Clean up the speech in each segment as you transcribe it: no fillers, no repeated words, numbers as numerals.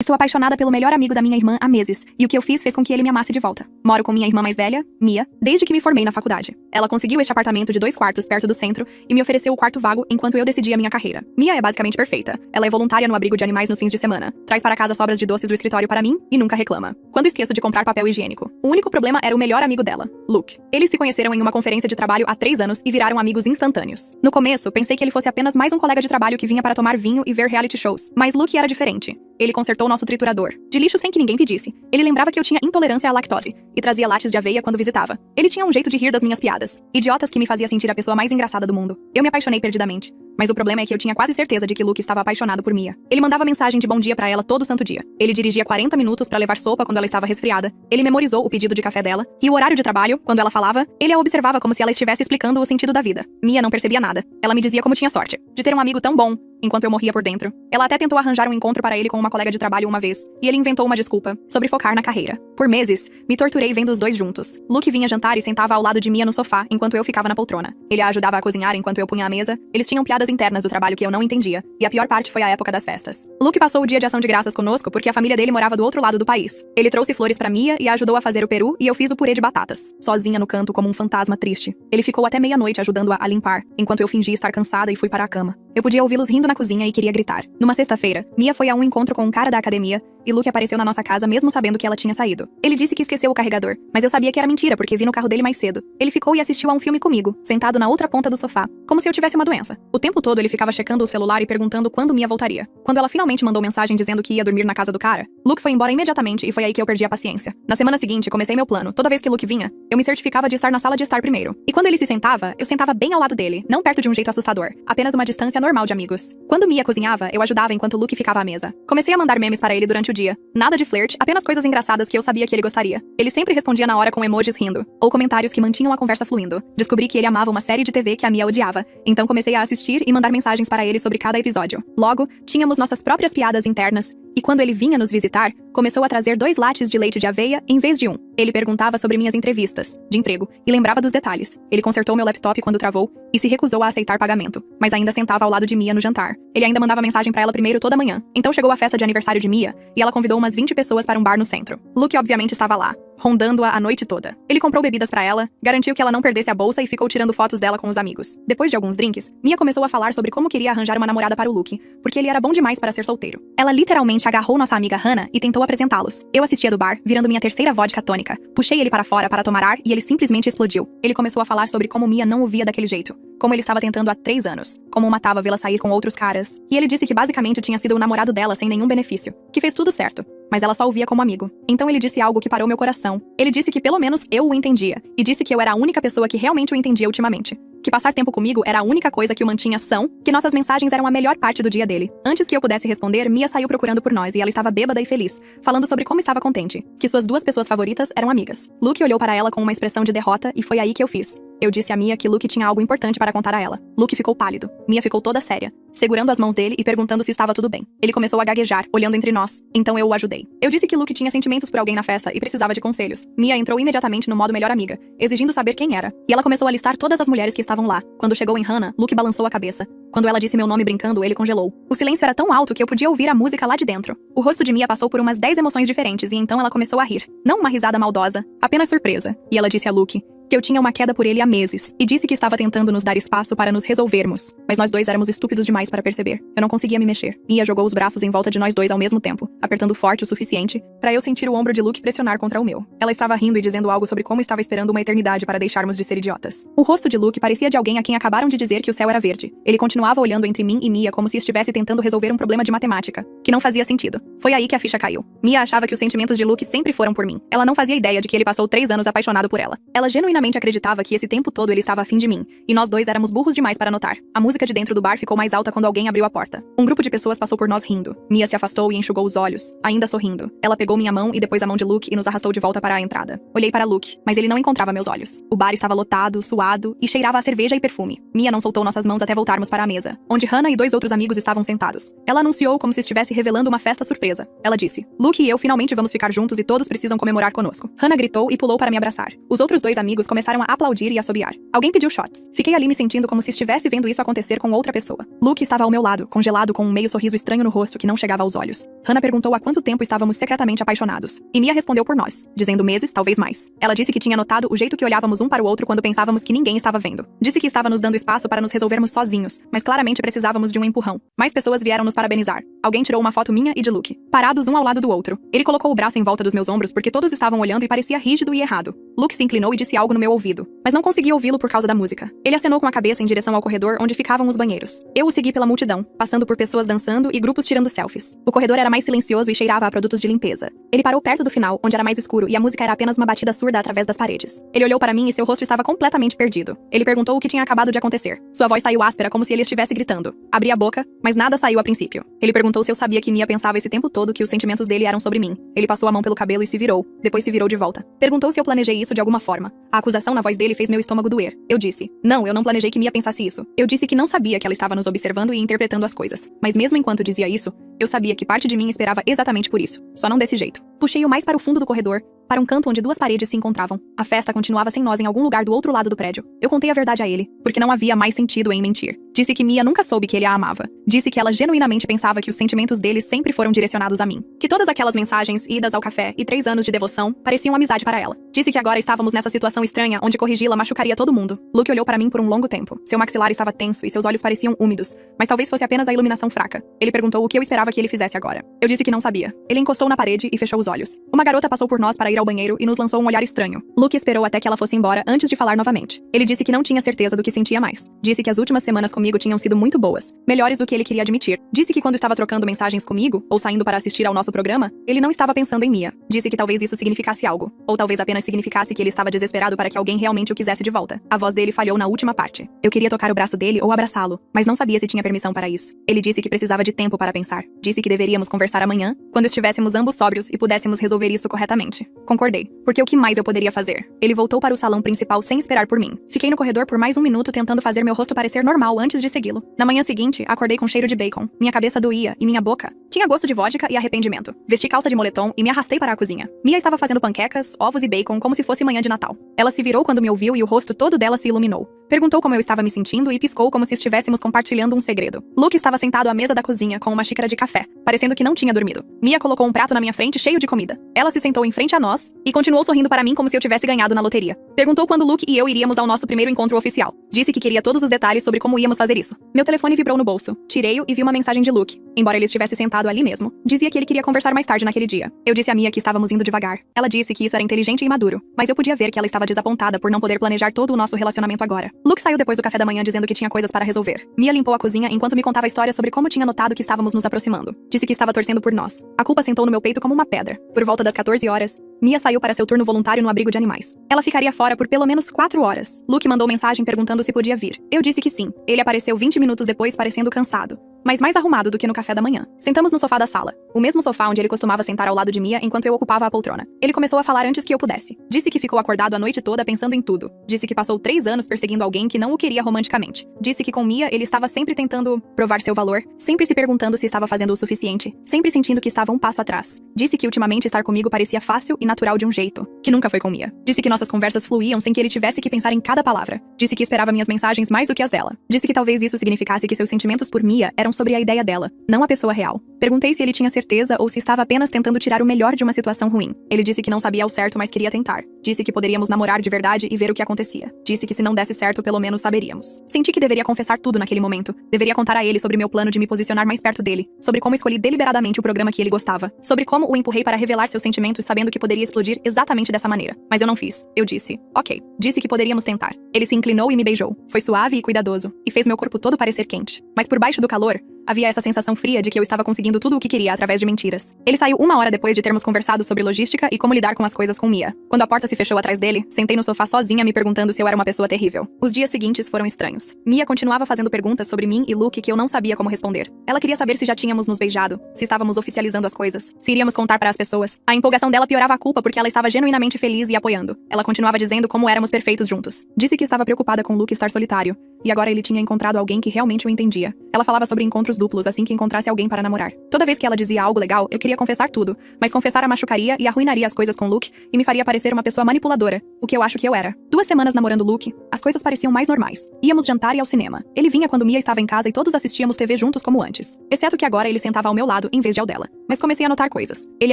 Estou apaixonada pelo melhor amigo da minha irmã há meses, e o que eu fiz fez com que ele me amasse de volta. Moro com minha irmã mais velha, Mia, desde que me formei na faculdade. Ela conseguiu este apartamento de 2 quartos perto do centro e me ofereceu o quarto vago enquanto eu decidia minha carreira. Mia é basicamente perfeita. Ela é voluntária no abrigo de animais nos fins de semana, traz para casa sobras de doces do escritório para mim e nunca reclama. Quando esqueço de comprar papel higiênico. O único problema era o melhor amigo dela, Luke. Eles se conheceram em uma conferência de trabalho há 3 anos e viraram amigos instantâneos. No começo, pensei que ele fosse apenas mais um colega de trabalho que vinha para tomar vinho e ver reality shows, mas Luke era diferente. Ele consertou nosso triturador, de lixo sem que ninguém pedisse. Ele lembrava que eu tinha intolerância à lactose, e trazia lattes de aveia quando visitava. Ele tinha um jeito de rir das minhas piadas. Idiotas que me fazia sentir a pessoa mais engraçada do mundo. Eu me apaixonei perdidamente. Mas o problema é que eu tinha quase certeza de que Luke estava apaixonado por Mia. Ele mandava mensagem de bom dia pra ela todo santo dia. Ele dirigia 40 minutos pra levar sopa quando ela estava resfriada. Ele memorizou o pedido de café dela. E o horário de trabalho, quando ela falava, ele a observava como se ela estivesse explicando o sentido da vida. Mia não percebia nada. Ela me dizia como tinha sorte de ter um amigo tão bom, enquanto eu morria por dentro. Ela até tentou arranjar um encontro para ele com uma colega de trabalho uma vez, e ele inventou uma desculpa, sobre focar na carreira. Por meses, me torturei vendo os dois juntos. Luke vinha jantar e sentava ao lado de Mia no sofá, enquanto eu ficava na poltrona. Ele a ajudava a cozinhar enquanto eu punha a mesa. Eles tinham piadas internas do trabalho que eu não entendia, e a pior parte foi a época das festas. Luke passou o dia de ação de graças conosco porque a família dele morava do outro lado do país. Ele trouxe flores pra Mia e a ajudou a fazer o peru, e eu fiz o purê de batatas, sozinha no canto como um fantasma triste. Ele ficou até meia-noite ajudando-a a limpar, enquanto eu fingi estar cansada e fui para a cama. Eu podia ouvi-los rindo na cozinha e queria gritar. Numa sexta-feira, Mia foi a um encontro com um cara da academia, e Luke apareceu na nossa casa mesmo sabendo que ela tinha saído. Ele disse que esqueceu o carregador, mas eu sabia que era mentira porque vi no carro dele mais cedo. Ele ficou e assistiu a um filme comigo, sentado na outra ponta do sofá, como se eu tivesse uma doença. O tempo todo ele ficava checando o celular e perguntando quando Mia voltaria. Quando ela finalmente mandou mensagem dizendo que ia dormir na casa do cara, Luke foi embora imediatamente e foi aí que eu perdi a paciência. Na semana seguinte, comecei meu plano. Toda vez que Luke vinha, eu me certificava de estar na sala de estar primeiro. E quando ele se sentava, eu sentava bem ao lado dele, não perto de um jeito assustador, apenas uma distância normal de amigos. Quando Mia cozinhava, eu ajudava enquanto Luke ficava à mesa. Comecei a mandar memes para ele durante o dia. Nada de flirt, apenas coisas engraçadas que eu sabia que ele gostaria. Ele sempre respondia na hora com emojis rindo, ou comentários que mantinham a conversa fluindo. Descobri que ele amava uma série de TV que a Mia odiava, então comecei a assistir e mandar mensagens para ele sobre cada episódio. Logo, tínhamos nossas próprias piadas internas, e quando ele vinha nos visitar, começou a trazer 2 lattes de leite de aveia em vez de um. Ele perguntava sobre minhas entrevistas de emprego e lembrava dos detalhes. Ele consertou meu laptop quando travou e se recusou a aceitar pagamento, mas ainda sentava ao lado de Mia no jantar. Ele ainda mandava mensagem pra ela primeiro toda manhã. Então chegou a festa de aniversário de Mia e ela convidou umas 20 pessoas para um bar no centro. Luke obviamente estava lá, rondando-a a noite toda. Ele comprou bebidas pra ela, garantiu que ela não perdesse a bolsa e ficou tirando fotos dela com os amigos. Depois de alguns drinks, Mia começou a falar sobre como queria arranjar uma namorada para o Luke, porque ele era bom demais para ser solteiro. Ela literalmente agarrou nossa amiga Hannah e tentou apresentá-los. Eu assistia do bar, virando minha terceira vodka tônica. Puxei ele para fora para tomar ar e ele simplesmente explodiu. Ele começou a falar sobre como Mia não o via daquele jeito, como ele estava tentando há 3 anos, como o matava vê-la sair com outros caras. E ele disse que basicamente tinha sido o namorado dela sem nenhum benefício, que fez tudo certo, mas ela só o via como amigo. Então ele disse algo que parou meu coração. Ele disse que pelo menos eu o entendia, e disse que eu era a única pessoa que realmente o entendia ultimamente. Que passar tempo comigo era a única coisa que o mantinha são, que nossas mensagens eram a melhor parte do dia dele. Antes que eu pudesse responder, Mia saiu procurando por nós e ela estava bêbada e feliz, falando sobre como estava contente, que suas 2 pessoas favoritas eram amigas. Luke olhou para ela com uma expressão de derrota e foi aí que eu fiz. Eu disse a Mia que Luke tinha algo importante para contar a ela. Luke ficou pálido. Mia ficou toda séria, segurando as mãos dele e perguntando se estava tudo bem. Ele começou a gaguejar, olhando entre nós. Então eu o ajudei. Eu disse que Luke tinha sentimentos por alguém na festa e precisava de conselhos. Mia entrou imediatamente no modo melhor amiga, exigindo saber quem era. E ela começou a listar todas as mulheres que estavam lá. Quando chegou em Hannah, Luke balançou a cabeça. Quando ela disse meu nome brincando, ele congelou. O silêncio era tão alto que eu podia ouvir a música lá de dentro. O rosto de Mia passou por umas 10 emoções diferentes e então ela começou a rir. Não uma risada maldosa, apenas surpresa. E ela disse a Luke que eu tinha uma queda por ele há meses, e disse que estava tentando nos dar espaço para nos resolvermos. Mas nós dois éramos estúpidos demais para perceber. Eu não conseguia me mexer. Mia jogou os braços em volta de nós dois ao mesmo tempo, apertando forte o suficiente para eu sentir o ombro de Luke pressionar contra o meu. Ela estava rindo e dizendo algo sobre como estava esperando uma eternidade para deixarmos de ser idiotas. O rosto de Luke parecia de alguém a quem acabaram de dizer que o céu era verde. Ele continuava olhando entre mim e Mia como se estivesse tentando resolver um problema de matemática, que não fazia sentido. Foi aí que a ficha caiu. Mia achava que os sentimentos de Luke sempre foram por mim. Ela não fazia ideia de que ele passou 3 anos apaixonado por ela. Ela genuinamente acreditava que esse tempo todo ele estava afim de mim, e nós dois éramos burros demais para notar. A música de dentro do bar ficou mais alta quando alguém abriu a porta. Um grupo de pessoas passou por nós rindo. Mia se afastou e enxugou os olhos, ainda sorrindo. Ela pegou pegou minha mão e depois a mão de Luke e nos arrastou de volta para a entrada. Olhei para Luke, mas ele não encontrava meus olhos. O bar estava lotado, suado e cheirava a cerveja e perfume. Mia não soltou nossas mãos até voltarmos para a mesa, onde Hannah e 2 outros amigos estavam sentados. Ela anunciou como se estivesse revelando uma festa surpresa. Ela disse: Luke e eu finalmente vamos ficar juntos e todos precisam comemorar conosco. Hannah gritou e pulou para me abraçar. Os outros 2 amigos começaram a aplaudir e assobiar. Alguém pediu shots. Fiquei ali me sentindo como se estivesse vendo isso acontecer com outra pessoa. Luke estava ao meu lado, congelado com um meio sorriso estranho no rosto que não chegava aos olhos. Hannah perguntou há quanto tempo estávamos secretamente apaixonados. E Mia respondeu por nós, dizendo meses, talvez mais. Ela disse que tinha notado o jeito que olhávamos um para o outro quando pensávamos que ninguém estava vendo. Disse que estava nos dando espaço para nos resolvermos sozinhos, mas claramente precisávamos de um empurrão. Mais pessoas vieram nos parabenizar. Alguém tirou uma foto minha e de Luke, parados um ao lado do outro. Ele colocou o braço em volta dos meus ombros porque todos estavam olhando e parecia rígido e errado. Luke se inclinou e disse algo no meu ouvido, mas não consegui ouvi-lo por causa da música. Ele acenou com a cabeça em direção ao corredor onde ficavam os banheiros. Eu o segui pela multidão, passando por pessoas dançando e grupos tirando selfies. O corredor era mais silencioso e cheirava a produtos de limpeza. Ele parou perto do final, onde era mais escuro e a música era apenas uma batida surda através das paredes. Ele olhou para mim e seu rosto estava completamente perdido. Ele perguntou o que tinha acabado de acontecer. Sua voz saiu áspera como se ele estivesse gritando. Abri a boca, mas nada saiu a princípio. Ele perguntou se eu sabia que Mia pensava esse tempo todo que os sentimentos dele eram sobre mim. Ele passou a mão pelo cabelo e se virou. Depois se virou de volta. Perguntou se eu planejei isso de alguma forma. A acusação na voz dele fez meu estômago doer. Eu disse: não, eu não planejei que Mia pensasse isso. Eu disse que não sabia que ela estava nos observando e interpretando as coisas. Mas mesmo enquanto dizia isso, eu sabia que parte de mim esperava exatamente por isso. Só não desse jeito. Puxei-o mais para o fundo do corredor, para um canto onde 2 paredes se encontravam. A festa continuava sem nós em algum lugar do outro lado do prédio. Eu contei a verdade a ele, porque não havia mais sentido em mentir. Disse que Mia nunca soube que ele a amava. Disse que ela genuinamente pensava que os sentimentos dele sempre foram direcionados a mim. Que todas aquelas mensagens, idas ao café e 3 anos de devoção pareciam amizade para ela. Disse que agora estávamos nessa situação estranha onde corrigi-la machucaria todo mundo. Luke olhou para mim por um longo tempo. Seu maxilar estava tenso e seus olhos pareciam úmidos, mas talvez fosse apenas a iluminação fraca. Ele perguntou o que eu esperava que ele fizesse agora. Eu disse que não sabia. Ele encostou na parede e fechou os olhos. Uma garota passou por nós para ir ao banheiro e nos lançou um olhar estranho. Luke esperou até que ela fosse embora antes de falar novamente. Ele disse que não tinha certeza do que sentia mais. Disse que as últimas semanas comigo tinham sido muito boas, melhores do que ele queria admitir. Disse que quando estava trocando mensagens comigo, ou saindo para assistir ao nosso programa, ele não estava pensando em Mia. Disse que talvez isso significasse algo, ou talvez apenas significasse que ele estava desesperado para que alguém realmente o quisesse de volta. A voz dele falhou na última parte. Eu queria tocar o braço dele ou abraçá-lo, mas não sabia se tinha permissão para isso. Ele disse que precisava de tempo para pensar. Disse que deveríamos conversar amanhã, quando estivéssemos ambos sóbrios e pudéssemos resolver isso corretamente. Concordei, porque o que mais eu poderia fazer? Ele voltou para o salão principal sem esperar por mim. Fiquei no corredor por mais 1 minuto tentando fazer meu rosto parecer normal antes de segui-lo. Na manhã seguinte, acordei com cheiro de bacon. Minha cabeça doía e minha boca tinha gosto de vodka e arrependimento. Vesti calça de moletom e me arrastei para a cozinha. Mia estava fazendo panquecas, ovos e bacon como se fosse manhã de Natal. Ela se virou quando me ouviu e o rosto todo dela se iluminou. Perguntou como eu estava me sentindo e piscou como se estivéssemos compartilhando um segredo. Luke estava sentado à mesa da cozinha com uma xícara de café, parecendo que não tinha dormido. Mia colocou um prato na minha frente cheio de comida. Ela se sentou em frente a nós e continuou sorrindo para mim como se eu tivesse ganhado na loteria. Perguntou quando Luke e eu iríamos ao nosso primeiro encontro oficial. Disse que queria todos os detalhes sobre como íamos fazer isso. Meu telefone vibrou no bolso. Tirei-o e vi uma mensagem de Luke. Embora ele estivesse sentado ali mesmo, dizia que ele queria conversar mais tarde naquele dia. Eu disse a Mia que estávamos indo devagar. Ela disse que isso era inteligente e imaduro, mas eu podia ver que ela estava desapontada por não poder planejar todo o nosso relacionamento agora. Luke saiu depois do café da manhã dizendo que tinha coisas para resolver. Mia limpou a cozinha enquanto me contava a história sobre como tinha notado que estávamos nos aproximando. Disse que estava torcendo por nós. A culpa sentou no meu peito como uma pedra. Por volta das 14 horas, Mia saiu para seu turno voluntário no abrigo de animais. Ela ficaria fora por pelo menos 4 horas. Luke mandou mensagem perguntando se podia vir. Eu disse que sim. Ele apareceu 20 minutos depois parecendo cansado, mas mais arrumado do que no café da manhã. Sentamos no sofá da sala, o mesmo sofá onde ele costumava sentar ao lado de Mia enquanto eu ocupava a poltrona. Ele começou a falar antes que eu pudesse. Disse que ficou acordado a noite toda pensando em tudo. Disse que passou 3 anos perseguindo alguém que não o queria romanticamente. Disse que com Mia ele estava sempre tentando provar seu valor, sempre se perguntando se estava fazendo o suficiente, sempre sentindo que estava um passo atrás. Disse que ultimamente estar comigo parecia fácil e natural de um jeito, que nunca foi com Mia. Disse que nossas conversas fluíam sem que ele tivesse que pensar em cada palavra. Disse que esperava minhas mensagens mais do que as dela. Disse que talvez isso significasse que seus sentimentos por Mia eram sobre a ideia dela, não a pessoa real. Perguntei se ele tinha certeza ou se estava apenas tentando tirar o melhor de uma situação ruim. Ele disse que não sabia ao certo, mas queria tentar. Disse que poderíamos namorar de verdade e ver o que acontecia. Disse que se não desse certo, pelo menos saberíamos. Senti que deveria confessar tudo naquele momento. Deveria contar a ele sobre meu plano de me posicionar mais perto dele, sobre como escolhi deliberadamente o programa que ele gostava, sobre como o empurrei para revelar seus sentimentos sabendo que poderia explodir exatamente dessa maneira. Mas eu não fiz. Eu disse, ok. Disse que poderíamos tentar. Ele se inclinou e me beijou. Foi suave e cuidadoso, e fez meu corpo todo parecer quente. Mas por baixo do calor, havia essa sensação fria de que eu estava conseguindo tudo o que queria através de mentiras. Ele saiu 1 hora depois de termos conversado sobre logística e como lidar com as coisas com Mia. Quando a porta se fechou atrás dele, sentei no sofá sozinha me perguntando se eu era uma pessoa terrível. Os dias seguintes foram estranhos. Mia continuava fazendo perguntas sobre mim e Luke que eu não sabia como responder. Ela queria saber se já tínhamos nos beijado, se estávamos oficializando as coisas, se iríamos contar para as pessoas. A empolgação dela piorava a culpa porque ela estava genuinamente feliz e apoiando. Ela continuava dizendo como éramos perfeitos juntos. Disse que estava preocupada com Luke estar solitário, e agora ele tinha encontrado alguém que realmente o entendia. Ela falava sobre encontros duplos assim que encontrasse alguém para namorar. Toda vez que ela dizia algo legal, eu queria confessar tudo, mas confessar a machucaria e arruinaria as coisas com Luke e me faria parecer uma pessoa manipuladora, o que eu acho que eu era. 2 semanas namorando Luke, as coisas pareciam mais normais. Íamos jantar e ao cinema. Ele vinha quando Mia estava em casa e todos assistíamos TV juntos como antes. Exceto que agora ele sentava ao meu lado em vez de ao dela. Mas comecei a notar coisas. Ele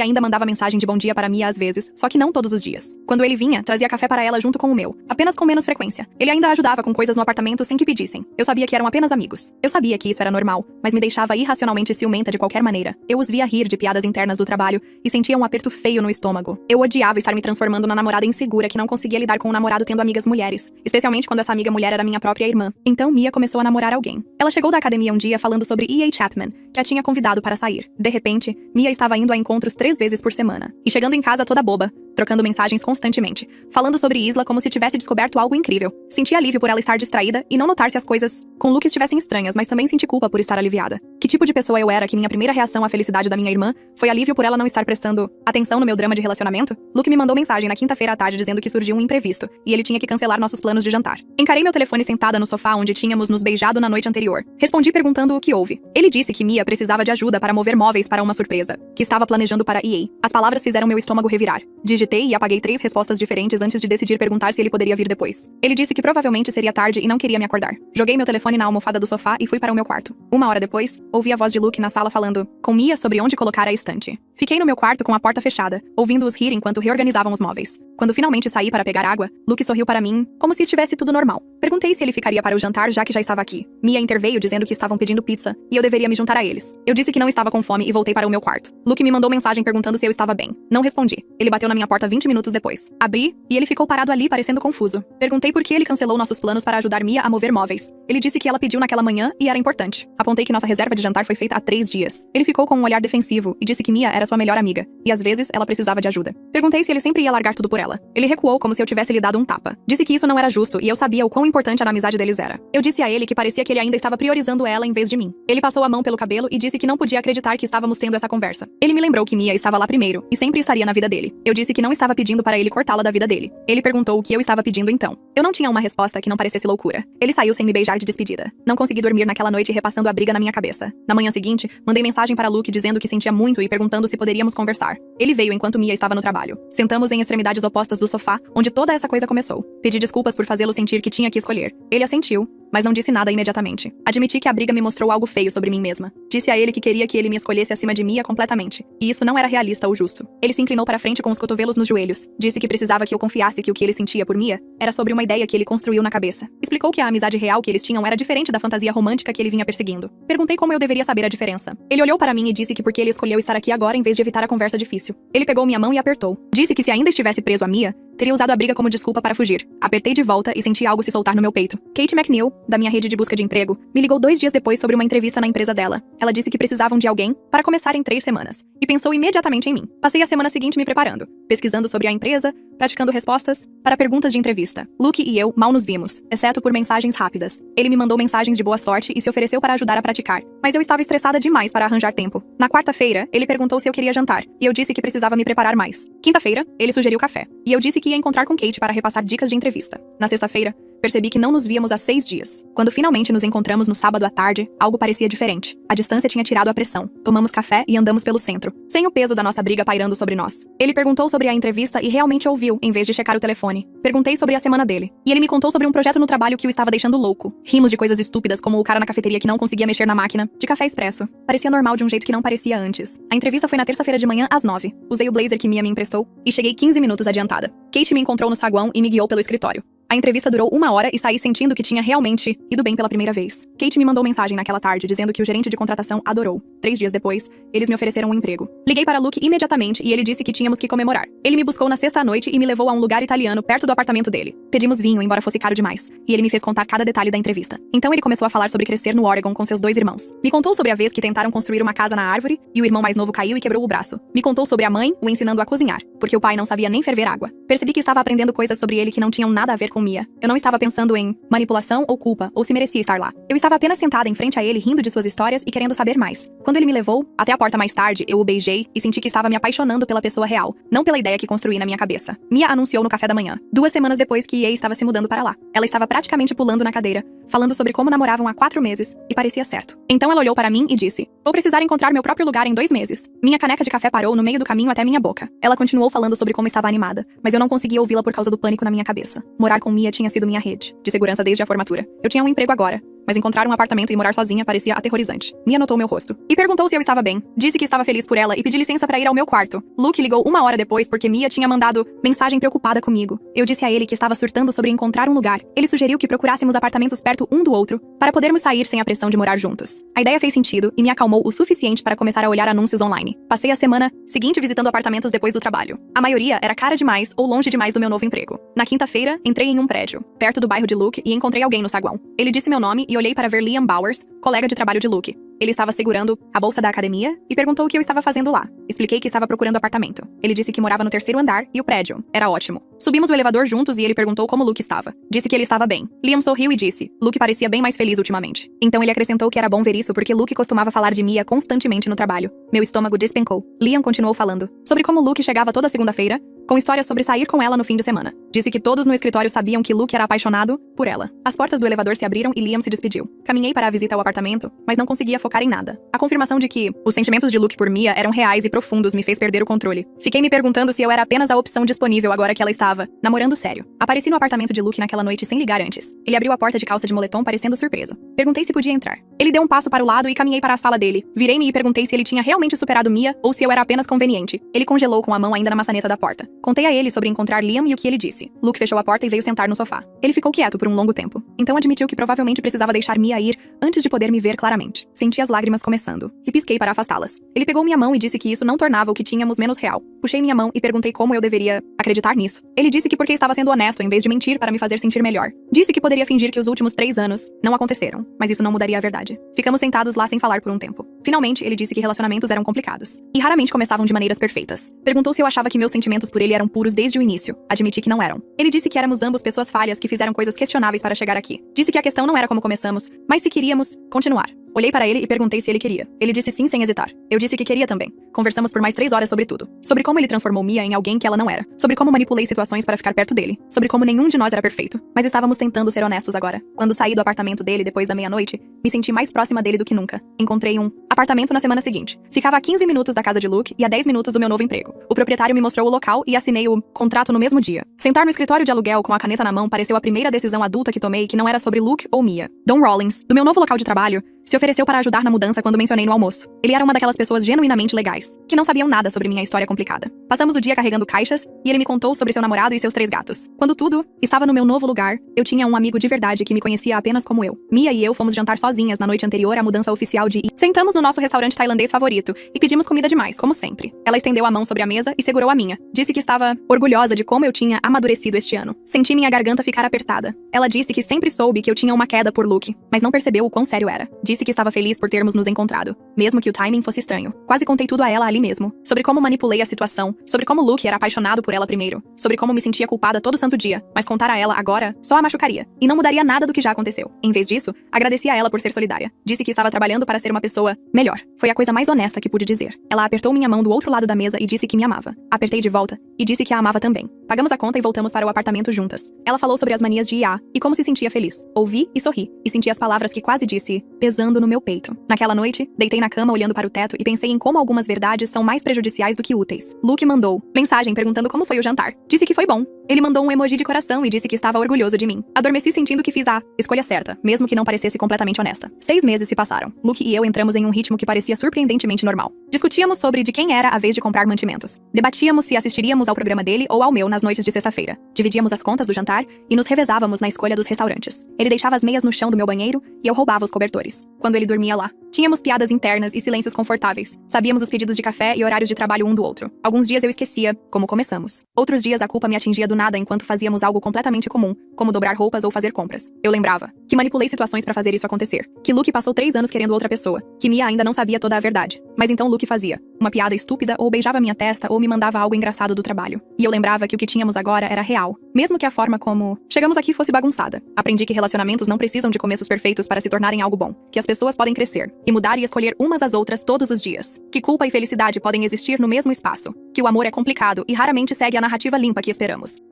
ainda mandava mensagem de bom dia para Mia às vezes, só que não todos os dias. Quando ele vinha, trazia café para ela junto com o meu, apenas com menos frequência. Ele ainda ajudava com coisas no apartamento sem que pedissem. Eu sabia que eram apenas amigos. Eu sabia que isso era normal, mas me deixava irracionalmente ciumenta de qualquer maneira. Eu os via rir de piadas internas do trabalho e sentia um aperto feio no estômago. Eu odiava estar me transformando na namorada insegura que não conseguia lidar com o namorado tendo amigas mulheres, especialmente quando essa amiga mulher era minha própria irmã. Então Mia começou a namorar alguém. Ela chegou da academia um dia falando sobre E.A. Chapman, que a tinha convidado para sair. De repente, Mia estava indo a encontros 3 vezes por semana. E chegando em casa toda boba, trocando mensagens constantemente, falando sobre Isla como se tivesse descoberto algo incrível. Senti alívio por ela estar distraída e não notar se as coisas com Luke estivessem estranhas, mas também senti culpa por estar aliviada. Que tipo de pessoa eu era que minha primeira reação à felicidade da minha irmã foi alívio por ela não estar prestando atenção no meu drama de relacionamento? Luke me mandou mensagem na quinta-feira à tarde dizendo que surgiu um imprevisto e ele tinha que cancelar nossos planos de jantar. Encarei meu telefone sentada no sofá onde tínhamos nos beijado na noite anterior. Respondi perguntando o que houve. Ele disse que Mia precisava de ajuda para mover móveis para uma surpresa, que estava planejando para EA. As palavras fizeram meu estômago revirar. Digitei e apaguei 3 respostas diferentes antes de decidir perguntar se ele poderia vir depois. Ele disse que provavelmente seria tarde e não queria me acordar. Joguei meu telefone na almofada do sofá e fui para o meu quarto. 1 hora depois, ouvi a voz de Luke na sala falando com Mia sobre onde colocar a estante. Fiquei no meu quarto com a porta fechada, ouvindo-os rir enquanto reorganizavam os móveis. Quando finalmente saí para pegar água, Luke sorriu para mim, como se estivesse tudo normal. Perguntei se ele ficaria para o jantar já que já estava aqui. Mia interveio dizendo que estavam pedindo pizza e eu deveria me juntar a eles. Eu disse que não estava com fome e voltei para o meu quarto. Luke me mandou mensagem perguntando se eu estava bem. Não respondi. Ele bateu na minha porta 20 minutos depois. Abri e ele ficou parado ali parecendo confuso. Perguntei por que ele cancelou nossos planos para ajudar Mia a mover móveis. Ele disse que ela pediu naquela manhã e era importante. Apontei que nossa reserva de jantar foi feita há 3 dias. Ele ficou com um olhar defensivo e disse que Mia era sua melhor amiga e às vezes ela precisava de ajuda. Perguntei se ele sempre ia largar tudo por ela. Ele recuou como se eu tivesse lhe dado um tapa. Disse que isso não era justo e eu sabia o quão importante a amizade deles era. Eu disse a ele que parecia que ele ainda estava priorizando ela em vez de mim. Ele passou a mão pelo cabelo e disse que não podia acreditar que estávamos tendo essa conversa. Ele me lembrou que Mia estava lá primeiro e sempre estaria na vida dele. Eu disse que não estava pedindo para ele cortá-la da vida dele. Ele perguntou o que eu estava pedindo então. Eu não tinha uma resposta que não parecesse loucura. Ele saiu sem me beijar de despedida. Não consegui dormir naquela noite repassando a briga na minha cabeça. Na manhã seguinte, mandei mensagem para Luke dizendo que sentia muito e perguntando se poderíamos conversar. Ele veio enquanto Mia estava no trabalho. Sentamos em extremidades opostas do sofá, onde toda essa coisa começou. Pedi desculpas por fazê-lo sentir que tinha que escolher. Ele assentiu, mas não disse nada imediatamente. Admiti que a briga me mostrou algo feio sobre mim mesma. Disse a ele que queria que ele me escolhesse acima de Mia completamente. E isso não era realista ou justo. Ele se inclinou para frente com os cotovelos nos joelhos. Disse que precisava que eu confiasse que o que ele sentia por Mia era sobre uma ideia que ele construiu na cabeça. Explicou que a amizade real que eles tinham era diferente da fantasia romântica que ele vinha perseguindo. Perguntei como eu deveria saber a diferença. Ele olhou para mim e disse que porque ele escolheu estar aqui agora em vez de evitar a conversa difícil. Ele pegou minha mão e apertou. Disse que se ainda estivesse preso a Mia, teria usado a briga como desculpa para fugir. Apertei de volta e senti algo se soltar no meu peito. Kate McNeil, da minha rede de busca de emprego, me ligou 2 dias depois sobre uma entrevista na empresa dela. Ela disse que precisavam de alguém para começar em 3 semanas. E pensou imediatamente em mim. Passei a semana seguinte me preparando, pesquisando sobre a empresa, praticando respostas para perguntas de entrevista. Luke e eu mal nos vimos, exceto por mensagens rápidas. Ele me mandou mensagens de boa sorte e se ofereceu para ajudar a praticar. Mas eu estava estressada demais para arranjar tempo. Na quarta-feira, ele perguntou se eu queria jantar, e eu disse que precisava me preparar mais. Quinta-feira, ele sugeriu café, e eu disse que ia encontrar com Kate para repassar dicas de entrevista. Na sexta-feira, percebi que não nos víamos há 6 dias. Quando finalmente nos encontramos no sábado à tarde, algo parecia diferente. A distância tinha tirado a pressão. Tomamos café e andamos pelo centro, sem o peso da nossa briga pairando sobre nós. Ele perguntou sobre a entrevista e realmente ouviu, em vez de checar o telefone. Perguntei sobre a semana dele. E ele me contou sobre um projeto no trabalho que o estava deixando louco. Rimos de coisas estúpidas, como o cara na cafeteria que não conseguia mexer na máquina de café expresso. Parecia normal de um jeito que não parecia antes. A entrevista foi na terça-feira de manhã, às 9. Usei o blazer que Mia me emprestou e cheguei 15 minutos adiantada. Kate me encontrou no saguão e me guiou pelo escritório. A entrevista durou 1 hora e saí sentindo que tinha realmente ido bem pela primeira vez. Kate me mandou mensagem naquela tarde dizendo que o gerente de contratação adorou. 3 dias depois, eles me ofereceram um emprego. Liguei para Luke imediatamente e ele disse que tínhamos que comemorar. Ele me buscou na sexta à noite e me levou a um lugar italiano perto do apartamento dele. Pedimos vinho, embora fosse caro demais, e ele me fez contar cada detalhe da entrevista. Então ele começou a falar sobre crescer no Oregon com seus 2 irmãos. Me contou sobre a vez que tentaram construir uma casa na árvore e o irmão mais novo caiu e quebrou o braço. Me contou sobre a mãe o ensinando a cozinhar, porque o pai não sabia nem ferver água. Percebi que estava aprendendo coisas sobre ele que não tinham nada a ver com Mia. Eu não estava pensando em manipulação ou culpa, ou se merecia estar lá. Eu estava apenas sentada em frente a ele, rindo de suas histórias e querendo saber mais. Quando ele me levou até a porta mais tarde, eu o beijei e senti que estava me apaixonando pela pessoa real, não pela ideia que construí na minha cabeça. Mia anunciou no café da manhã, 2 semanas depois que EA estava se mudando para lá. Ela estava praticamente pulando na cadeira, falando sobre como namoravam há 4 meses, e parecia certo. Então ela olhou para mim e disse: "Vou precisar encontrar meu próprio lugar em 2 meses." Minha caneca de café parou no meio do caminho até minha boca. Ela continuou falando sobre como estava animada, mas eu não conseguia ouvi-la por causa do pânico na minha cabeça. Morar com Mia tinha sido minha rede de segurança desde a formatura. Eu tinha um emprego agora, mas encontrar um apartamento e morar sozinha parecia aterrorizante. Mia notou meu rosto e perguntou se eu estava bem. Disse que estava feliz por ela e pedi licença para ir ao meu quarto. Luke ligou 1 hora depois porque Mia tinha mandado mensagem preocupada comigo. Eu disse a ele que estava surtando sobre encontrar um lugar. Ele sugeriu que procurássemos apartamentos perto um do outro para podermos sair sem a pressão de morar juntos. A ideia fez sentido e me acalmou o suficiente para começar a olhar anúncios online. Passei a semana seguinte visitando apartamentos depois do trabalho. A maioria era cara demais ou longe demais do meu novo emprego. Na quinta-feira, entrei em um prédio, perto do bairro de Luke, e encontrei alguém no saguão. Ele disse meu nome e olhei para ver Liam Bowers, colega de trabalho de Luke. Ele estava segurando a bolsa da academia e perguntou o que eu estava fazendo lá. Expliquei que estava procurando apartamento. Ele disse que morava no 3º andar e o prédio era ótimo. Subimos o elevador juntos e ele perguntou como Luke estava. Disse que ele estava bem. Liam sorriu e disse: "Luke parecia bem mais feliz ultimamente." Então ele acrescentou que era bom ver isso porque Luke costumava falar de Mia constantemente no trabalho. Meu estômago despencou. Liam continuou falando sobre como Luke chegava toda segunda-feira, com histórias sobre sair com ela no fim de semana. Disse que todos no escritório sabiam que Luke era apaixonado por ela. As portas do elevador se abriram e Liam se despediu. Caminhei para a visita ao apartamento, mas não conseguia focar em nada. A confirmação de que os sentimentos de Luke por Mia eram reais e profundos me fez perder o controle. Fiquei me perguntando se eu era apenas a opção disponível agora que ela estava namorando sério. Apareci no apartamento de Luke naquela noite sem ligar antes. Ele abriu a porta de calça de moletom parecendo surpreso. Perguntei se podia entrar. Ele deu um passo para o lado e caminhei para a sala dele. Virei-me e perguntei se ele tinha realmente superado Mia ou se eu era apenas conveniente. Ele congelou com a mão ainda na maçaneta da porta. Contei a ele sobre encontrar Liam e o que ele disse. Luke fechou a porta e veio sentar no sofá. Ele ficou quieto por um longo tempo. Então admitiu que provavelmente precisava deixar Mia ir antes de poder me ver claramente. Senti as lágrimas começando e pisquei para afastá-las. Ele pegou minha mão e disse que isso não tornava o que tínhamos menos real. Puxei minha mão e perguntei como eu deveria acreditar nisso. Ele disse que porque estava sendo honesto em vez de mentir para me fazer sentir melhor. Disse que poderia fingir que os últimos 3 anos não aconteceram, mas isso não mudaria a verdade. Ficamos sentados lá sem falar por um tempo. Finalmente, ele disse que relacionamentos eram complicados e raramente começavam de maneiras perfeitas. Perguntou se eu achava que meus sentimentos por ele eram puros desde o início. Admiti que não eram. Ele disse que éramos ambos pessoas falhas que fizeram coisas questionáveis para chegar aqui. Disse que a questão não era como começamos, mas se queríamos continuar. Olhei para ele e perguntei se ele queria. Ele disse sim sem hesitar. Eu disse que queria também. Conversamos por mais 3 horas sobre tudo. Sobre como ele transformou Mia em alguém que ela não era. Sobre como manipulei situações para ficar perto dele. Sobre como nenhum de nós era perfeito. Mas estávamos tentando ser honestos agora. Quando saí do apartamento dele depois da meia-noite, me senti mais próxima dele do que nunca. Encontrei um apartamento na semana seguinte. Ficava a 15 minutos da casa de Luke e a 10 minutos do meu novo emprego. O proprietário me mostrou o local e assinei o contrato no mesmo dia. Sentar no escritório de aluguel com a caneta na mão pareceu a primeira decisão adulta que tomei que não era sobre Luke ou Mia. Don Rollins, do meu novo local de trabalho, se ofereceu para ajudar na mudança quando mencionei no almoço. Ele era uma daquelas pessoas genuinamente legais, que não sabiam nada sobre minha história complicada. Passamos o dia carregando caixas, e ele me contou sobre seu namorado e seus 3 gatos. Quando tudo estava no meu novo lugar, eu tinha um amigo de verdade que me conhecia apenas como eu. Mia e eu fomos jantar sozinhas na noite anterior à mudança oficial de... Sentamos no nosso restaurante tailandês favorito, e pedimos comida demais, como sempre. Ela estendeu a mão sobre a mesa e segurou a minha. Disse que estava orgulhosa de como eu tinha amadurecido este ano. Senti minha garganta ficar apertada. Ela disse que sempre soube que eu tinha uma queda por Luke, mas não percebeu o quão sério era. Disse que estava feliz por termos nos encontrado, mesmo que o timing fosse estranho. Quase contei tudo a ela ali mesmo. Sobre como manipulei a situação, sobre como Luke era apaixonado por ela primeiro, sobre como me sentia culpada todo santo dia, mas contar a ela agora só a machucaria, e não mudaria nada do que já aconteceu. Em vez disso, agradeci a ela por ser solidária. Disse que estava trabalhando para ser uma pessoa melhor. Foi a coisa mais honesta que pude dizer. Ela apertou minha mão do outro lado da mesa e disse que me amava. Apertei de volta e disse que a amava também. Pagamos a conta e voltamos para o apartamento juntas. Ela falou sobre as manias de IA e como se sentia feliz. Ouvi e sorri, e senti as palavras que quase disse, pesando no meu peito. Naquela noite, deitei na cama olhando para o teto e pensei em como algumas verdades são mais prejudiciais do que úteis. Luke mandou mensagem perguntando como foi o jantar. Disse que foi bom. Ele mandou um emoji de coração e disse que estava orgulhoso de mim. Adormeci sentindo que fiz a escolha certa, mesmo que não parecesse completamente honesta. 6 meses se passaram. Luke e eu entramos em um ritmo que parecia surpreendentemente normal. Discutíamos sobre de quem era a vez de comprar mantimentos. Debatíamos se assistiríamos ao programa dele ou ao meu nas noites de sexta-feira. Dividíamos as contas do jantar e nos revezávamos na escolha dos restaurantes. Ele deixava as meias no chão do meu banheiro e eu roubava os cobertores. Quando ele dormia lá. Tínhamos piadas internas e silêncios confortáveis. Sabíamos os pedidos de café e horários de trabalho um do outro. Alguns dias eu esquecia como começamos. Outros dias a culpa me atingia do nada enquanto fazíamos algo completamente comum, como dobrar roupas ou fazer compras. Eu lembrava que manipulei situações para fazer isso acontecer. Que Luke passou 3 anos querendo outra pessoa. Que Mia ainda não sabia toda a verdade. Mas então Luke fazia uma piada estúpida ou beijava minha testa ou me mandava algo engraçado do trabalho. E eu lembrava que o que tínhamos agora era real. Mesmo que a forma como chegamos aqui fosse bagunçada. Aprendi que relacionamentos não precisam de começos perfeitos para se tornarem algo bom. Que as pessoas podem crescer e mudar e escolher umas às outras todos os dias. Que culpa e felicidade podem existir no mesmo espaço. Que o amor é complicado e raramente segue a narrativa limpa que esperamos.